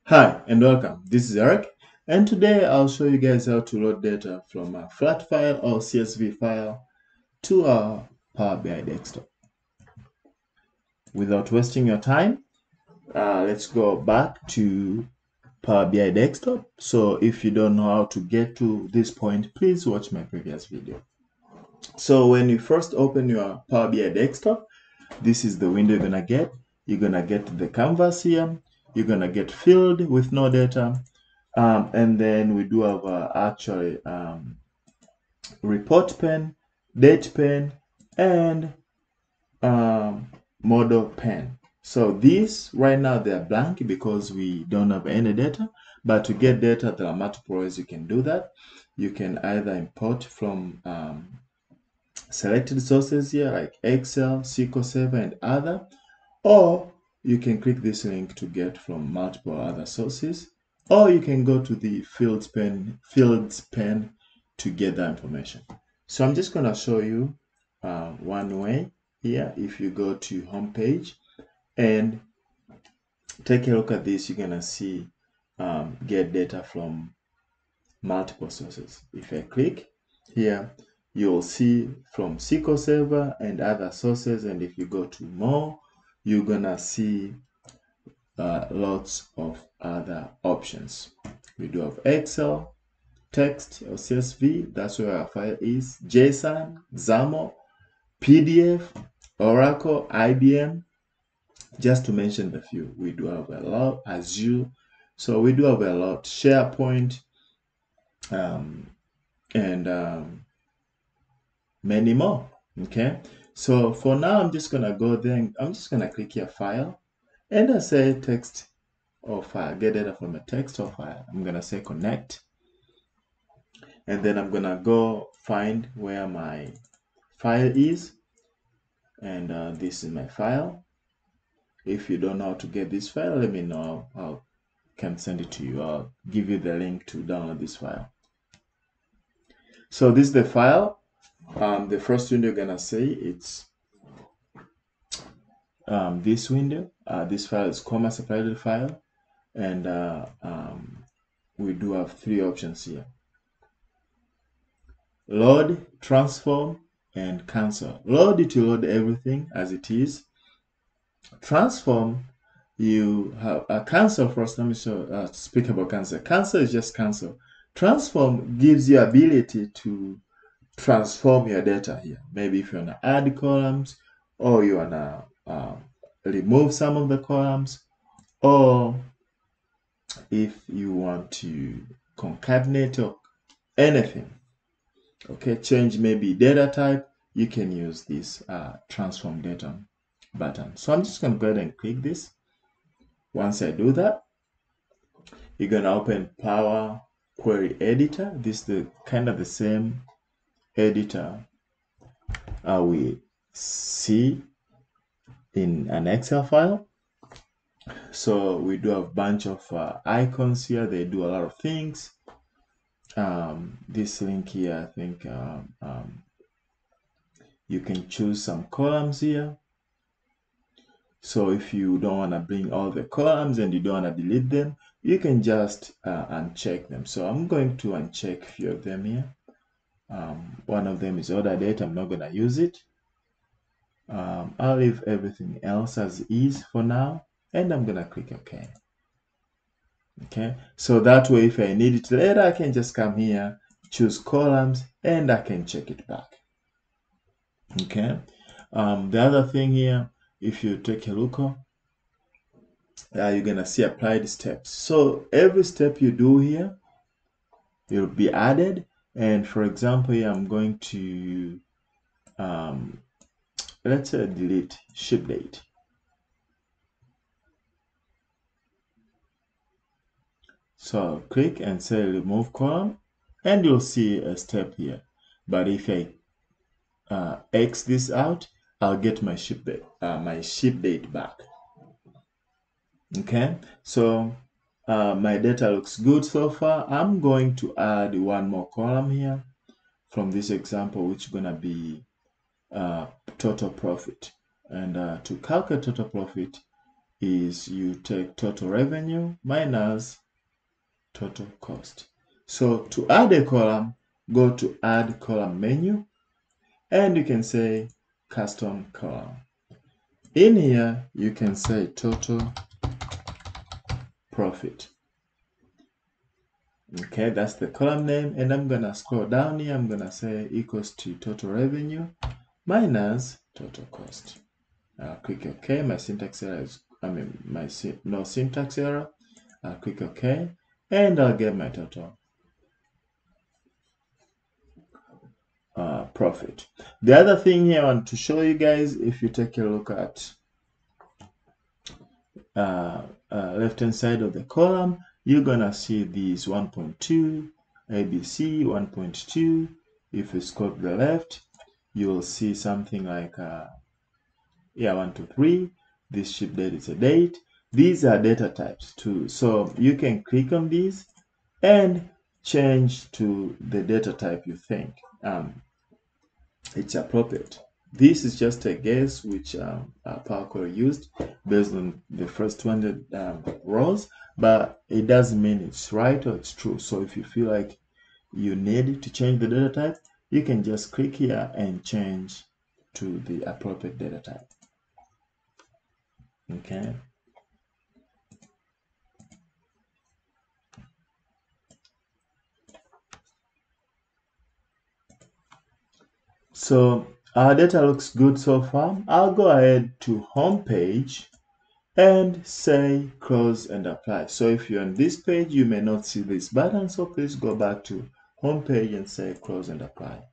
Hi and welcome. This is Eric, and today I'll show you guys how to load data from a flat file or CSV file to our Power BI desktop. Without wasting your time, let's go back to Power BI desktop. So if you don't know how to get to this point, please watch my previous video. So when you first open your Power BI desktop, this is the window you're gonna get. You're gonna get the canvas here. You're gonna get field with no data. And then we do have actually report pen, date pen, and model pen. So these right now they are blank because we don't have any data. But to get data, there are multiple ways you can do that. You can either import from selected sources here like Excel, SQL Server, and other, or you can click this link to get from multiple other sources, or you can go to the fields pen to get that information. So I'm just going to show you one way here. If you go to home page and take a look at this, you're going to see get data from multiple sources. If I click here, you'll see from SQL Server and other sources. And if you go to more, you're gonna see lots of other options. We do have Excel, text or CSV, that's where our file is, JSON, XAML, PDF, Oracle, IBM, just to mention the few. We do have a lot, Azure, so we do have a lot, SharePoint, and many more. Okay, so for now I'm just gonna go there and I'm just gonna click here, file, and I say text or file, get data from a text or file. I'm gonna say connect, and then I'm gonna go find where my file is, and this is my file. If you don't know how to get this file, let me know. I can send it to you. I'll give you the link to download this file. So this is the file. The first window you're gonna see it's this window. This file is comma separated file, and we do have three options here: load, transform, and cancel. Load, it will load everything as it is. Transform, you have a cancel. First, let me speak about cancel. Cancel is just cancel. Transform gives you ability to transform your data here. Maybe if you want to add columns, or you want to remove some of the columns, or if you want to concatenate or anything. Okay, change maybe data type, you can use this transform data button. So I'm just going to go ahead and click this. Once I do that, you're going to open Power Query Editor. This is the kind of the same editor we see in an Excel file. So we do have a bunch of icons here. They do a lot of things. This link here, I think you can choose some columns here. So if you don't want to bring all the columns and you don't want to delete them, you can just uncheck them. So I'm going to uncheck a few of them here. One of them is order date. I'm not going to use it. I'll leave everything else as is for now, and I'm going to click OK. Okay, so that way if I need it later, I can just come here, choose columns, and I can check it back. Okay, the other thing here, if you take a look, you're gonna see applied steps. So every step you do here, will be added. And for example, here I'm going to let's say delete ship date. So click and say remove column, and you'll see a step here. But if I X this out, I'll get my ship date back. Okay, so my data looks good so far. I'm going to add one more column here from this example, which is gonna be total profit. And to calculate total profit, is you take total revenue minus total cost. So to add a column, go to add column menu, and you can say custom column. In here, you can say total profit. Okay, that's the column name, and I'm gonna scroll down here. I'm gonna say equals to total revenue minus total cost. I'll click OK. My syntax error is, no syntax error. I'll click OK, and I'll get my total profit. The other thing here I want to show you guys, if you take a look at left hand side of the column, you're gonna see these 1.2 ABC 1.2. If you scroll to the left, you will see something like 1 to 3. This ship date is a date. These are data types too, so you can click on these and change to the data type you think it's appropriate. This is just a guess which Power Query used based on the first 200 rows, but it doesn't mean it's right or it's true. So if you feel like you need to change the data type, you can just click here and change to the appropriate data type. Okay. So our data looks good so far. I'll go ahead to home page and say close and apply. So if you're on this page, you may not see this button, so please go back to home page and say close and apply.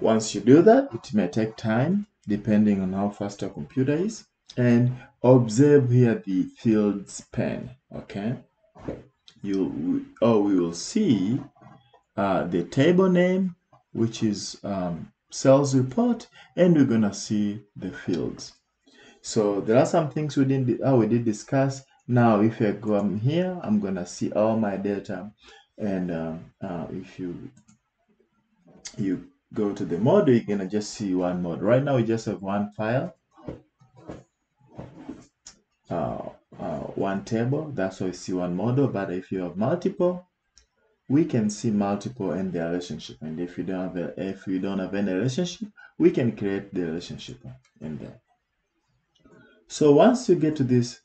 Once you do that, it may take time depending on how fast your computer is. And observe here the fields pane. Okay, we will see the table name, which is sales report, and we're gonna see the fields. So there are some things we did discuss. Now, if I go here, I'm gonna see all my data, and if you go to the model, you're gonna just see one model. Right now, we just have one file, one table. That's why we see one model. But if you have multiple, we can see multiple and their relationship. And if you don't have any relationship, we can create the relationship in there. So once you get to this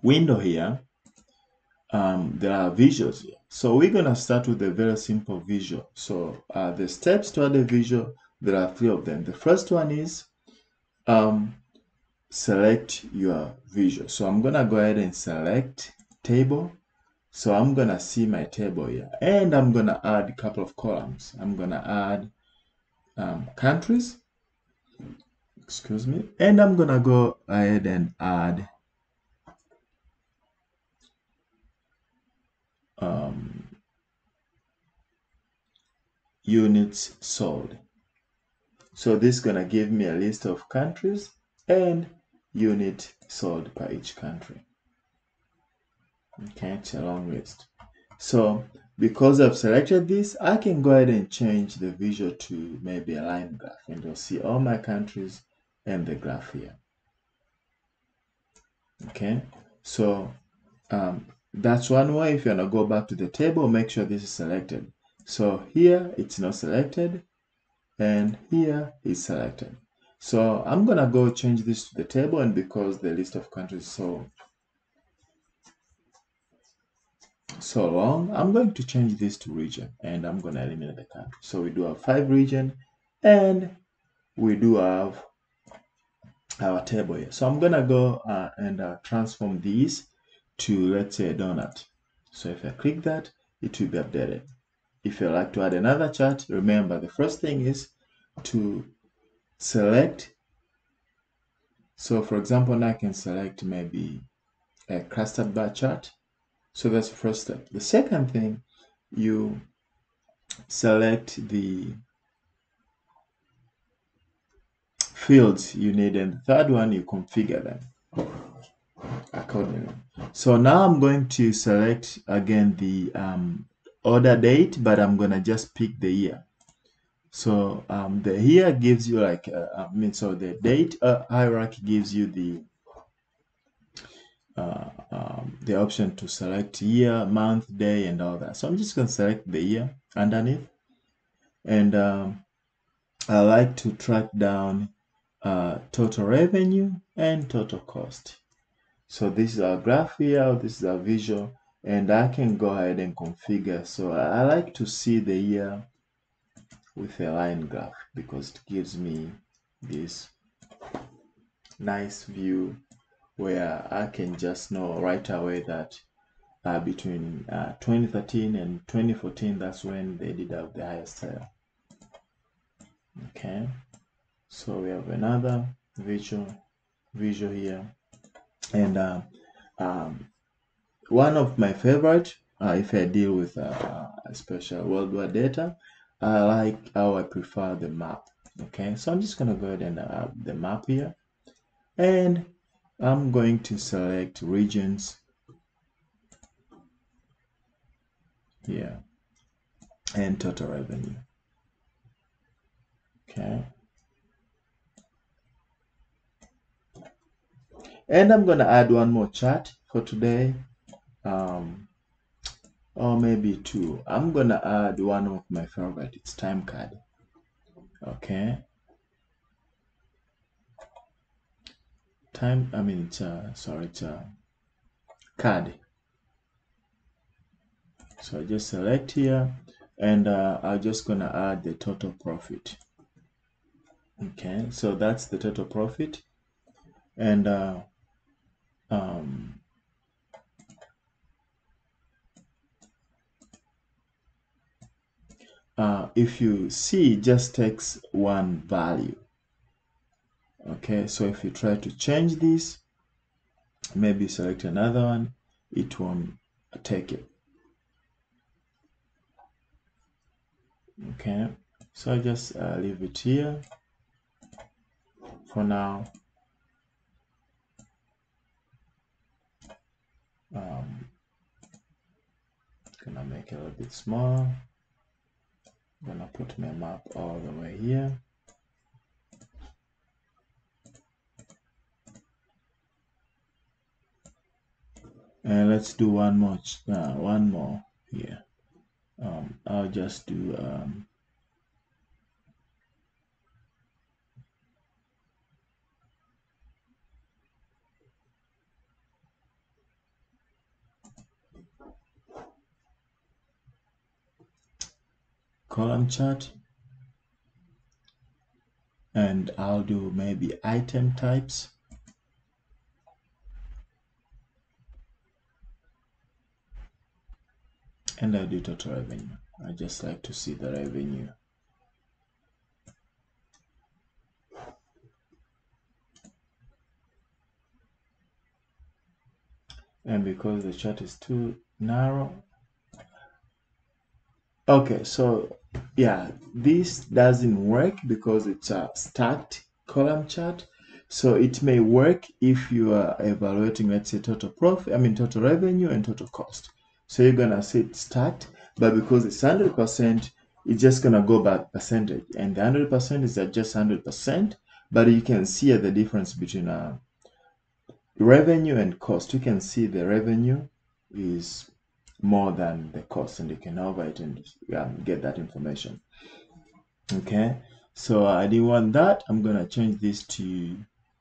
window here, there are visuals here. So we're gonna start with a very simple visual. So the steps to add a visual, there are 3 of them. The first one is select your visual. So I'm gonna go ahead and select table. So I'm gonna see my table here, and I'm gonna add a couple of columns. I'm gonna add countries, excuse me, and I'm gonna go ahead and add units sold. So this is gonna give me a list of countries and unit sold per each country. Okay, it's a long list. So because I've selected this, I can go ahead and change the visual to maybe a line graph, and you'll see all my countries and the graph here. Okay, so that's one way. If you want to go back to the table, make sure this is selected. So here it's not selected, and here is selected. So I'm gonna go change this to the table, and because the list of countries is so long, I'm going to change this to region, and I'm gonna eliminate the country. So we do have 5 regions, and we do have our table here. So I'm gonna go and transform these to, let's say, a donut. So if I click that, it will be updated. If you like to add another chart, remember the first thing is to select. So for example, now I can select maybe a clustered bar chart. So that's the first step. The second thing, you select the fields you need, and the third one, you configure them accordingly. So now I'm going to select again the order date, but I'm gonna just pick the year. So the here gives you like so the date hierarchy gives you the option to select year, month, day, and all that. So I'm just going to select the year underneath, and I like to track down total revenue and total cost. So this is our graph here, this is our visual, and I can go ahead and configure. So I like to see the year with a line graph because it gives me this nice view where I can just know right away that between 2013 and 2014, that's when they did have the highest sale. Okay, so we have another visual here, and one of my favorite, if I deal with special worldwide data, I like how I prefer the map. Okay, so I'm just gonna go ahead and add the map here, and I'm going to select regions here and total revenue. Okay, and I'm gonna add one more chart for today, or maybe two. I'm gonna add one of my favorite. It's time card. Okay, it's card. So I just select here, and I'm just gonna add the total profit. Okay, so that's the total profit, and if you see, it just takes one value. Okay, so if you try to change this, maybe select another one, it won't take it. Okay, so I just leave it here for now. Gonna make it a little bit small. Gonna put my map all the way here. And let's do one more here. I'll just do column chart, and I'll do maybe item types. And I'll do total revenue. I just like to see the revenue. And because the chart is too narrow, okay, so yeah, this doesn't work because it's a stacked column chart. So it may work if you are evaluating, let's say, total revenue and total cost. So you're gonna see it stacked, but because it's 100%, it's just gonna go by percentage, and the 100% is at just 100%. But you can see the difference between revenue and cost. You can see the revenue is more than the cost, and you can hover it and get that information. Okay, so I didn't want that. I'm gonna change this to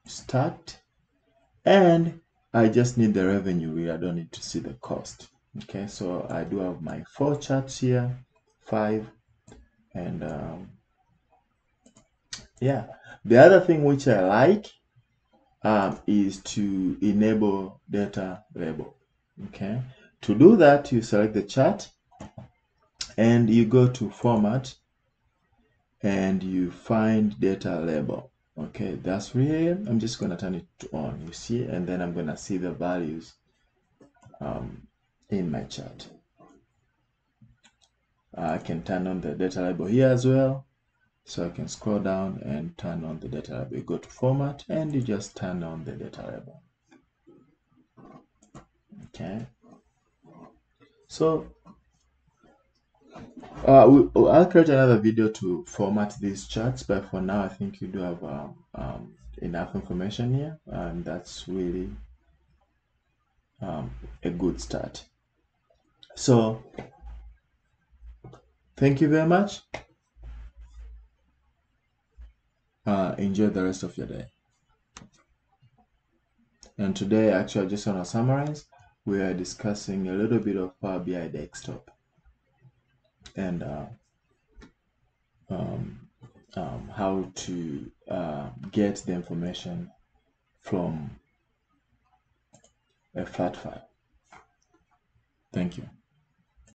start, and I just need the revenue here. I don't need to see the cost. Okay, so I do have my 4 charts here, 5, and yeah, the other thing which I like is to enable data label. Okay, to do that, you select the chart and you go to format and you find data label. Okay, that's here. I'm just going to turn it on, you see, and then I'm going to see the values in my chart. I can turn on the data label here as well. So I can scroll down and turn on the data label. You go to format and you just turn on the data label. Okay, so I'll create another video to format these charts, but for now, I think you do have enough information here, and that's really a good start. So, thank you very much. Enjoy the rest of your day. And today, actually, I just want to summarize. We are discussing a little bit of Power BI Desktop and how to get the information from a flat file. Thank you.